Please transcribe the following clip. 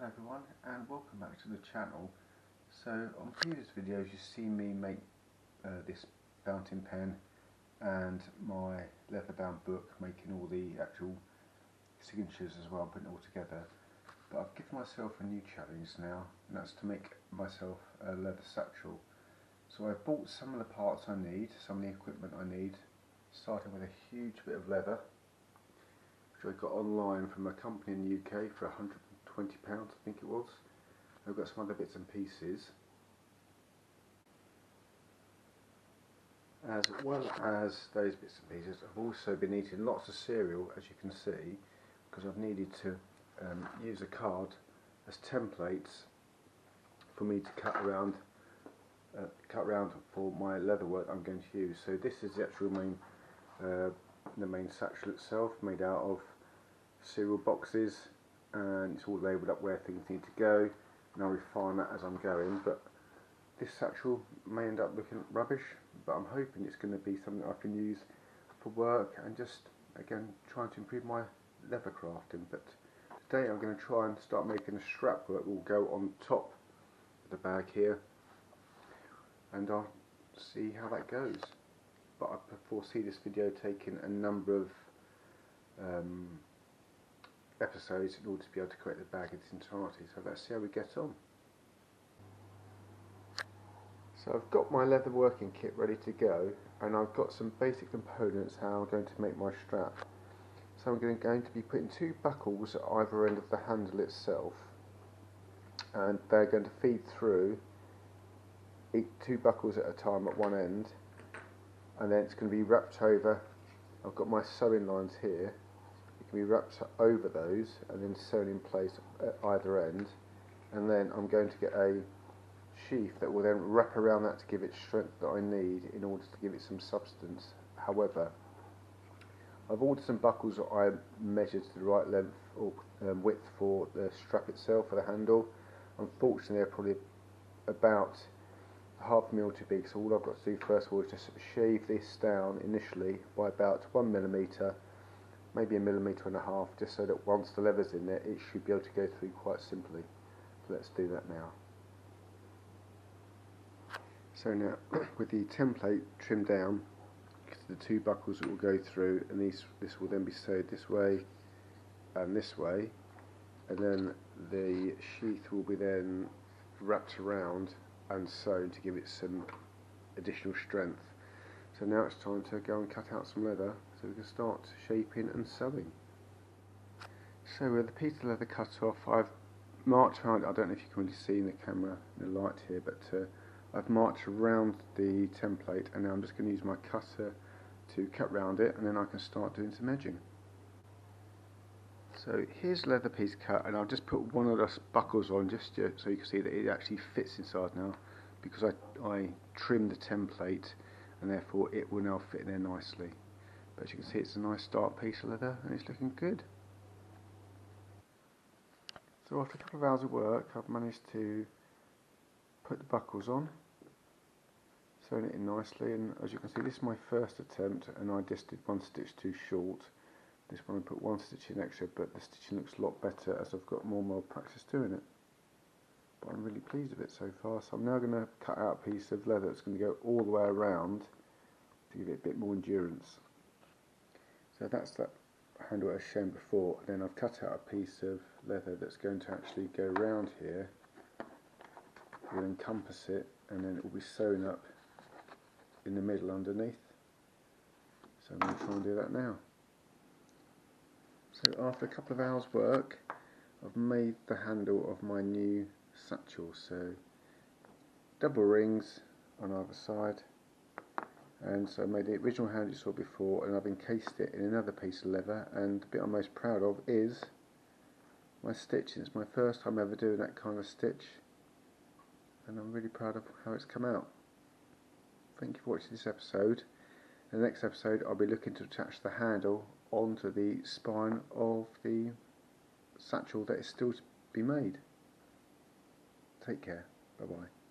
Hello everyone and welcome back to the channel. So on previous videos you've seen me make this fountain pen and my leather bound book, making all the actual signatures as well, putting it all together. But I've given myself a new challenge now, and that's to make myself a leather satchel. So I've bought some of the parts I need, some of the equipment I need, starting with a huge bit of leather which I got online from a company in the UK for £120 I think it was. I've got some other bits and pieces, as well as those bits and pieces. I've also been eating lots of cereal, as you can see, because I've needed to use a card as templates for me to cut around for my leather work I'm going to use. So this is the actual main satchel itself, made out of cereal boxes, and it's all labelled up where things need to go, and I'll refine that as I'm going. But this satchel may end up looking rubbish, but I'm hoping it's going to be something I can use for work and just again trying to improve my leather crafting. But today I'm going to try and start making a strap that will go on top of the bag here, and I'll see how that goes. But I foresee this video taking a number of episodes in order to be able to create the bag in its entirety, so let's see how we get on. So I've got my leather working kit ready to go, and I've got some basic components how I'm going to make my strap. So I'm going to be putting two buckles at either end of the handle itself, and they're going to feed through two buckles at a time at one end, and then it's going to be wrapped over. I've got my sewing lines here. It can be wrapped over those and then sewn in place at either end, and then I'm going to get a sheath that will then wrap around that to give it strength that I need in order to give it some substance. However, I've ordered some buckles that I measured to the right length or width for the strap itself, for the handle. Unfortunately they're probably about half a mil too big, so all I've got to do first of all is just shave this down initially by about 1mm, maybe 1.5 mm, just so that once the leather's in there it should be able to go through quite simply. So let's do that now. So now with the template trimmed down, the two buckles that will go through, and this will then be sewed this way and this way, and then the sheath will be then wrapped around and sewn to give it some additional strength. So now it's time to go and cut out some leather so we can start shaping and sewing. So with the piece of leather cut off, I've marked around, I don't know if you can really see in the camera, in the light here, but I've marked around the template, and now I'm just going to use my cutter to cut round it, and then I can start doing some edging. So here's the leather piece cut, and I'll just put one of the buckles on just so you can see that it actually fits inside now, because I trimmed the template and therefore it will now fit in there nicely. But as you can see, it's a nice dark piece of leather and it's looking good. So after a couple of hours of work, I've managed to put the buckles on, sewn it in nicely, and as you can see, this is my first attempt, and I just did one stitch too short. This one I put one stitch in extra, but the stitching looks a lot better as I've got more and more practice doing it. But I'm really pleased with it so far. So I'm now going to cut out a piece of leather that's going to go all the way around to give it a bit more endurance. So that's that handle I was shown before. Then I've cut out a piece of leather that's going to actually go around here. We'll encompass it, and then it will be sewn up in the middle underneath. So I'm going to try and do that now. So after a couple of hours work, I've made the handle of my new satchel. So double rings on either side, and so I made the original handle you saw before, and I've encased it in another piece of leather, and the bit I'm most proud of is my stitching. It's my first time ever doing that kind of stitch, and I'm really proud of how it's come out. Thank you for watching this episode. In the next episode I'll be looking to attach the handle onto the spine of the satchel that is still to be made. Take care. Bye bye.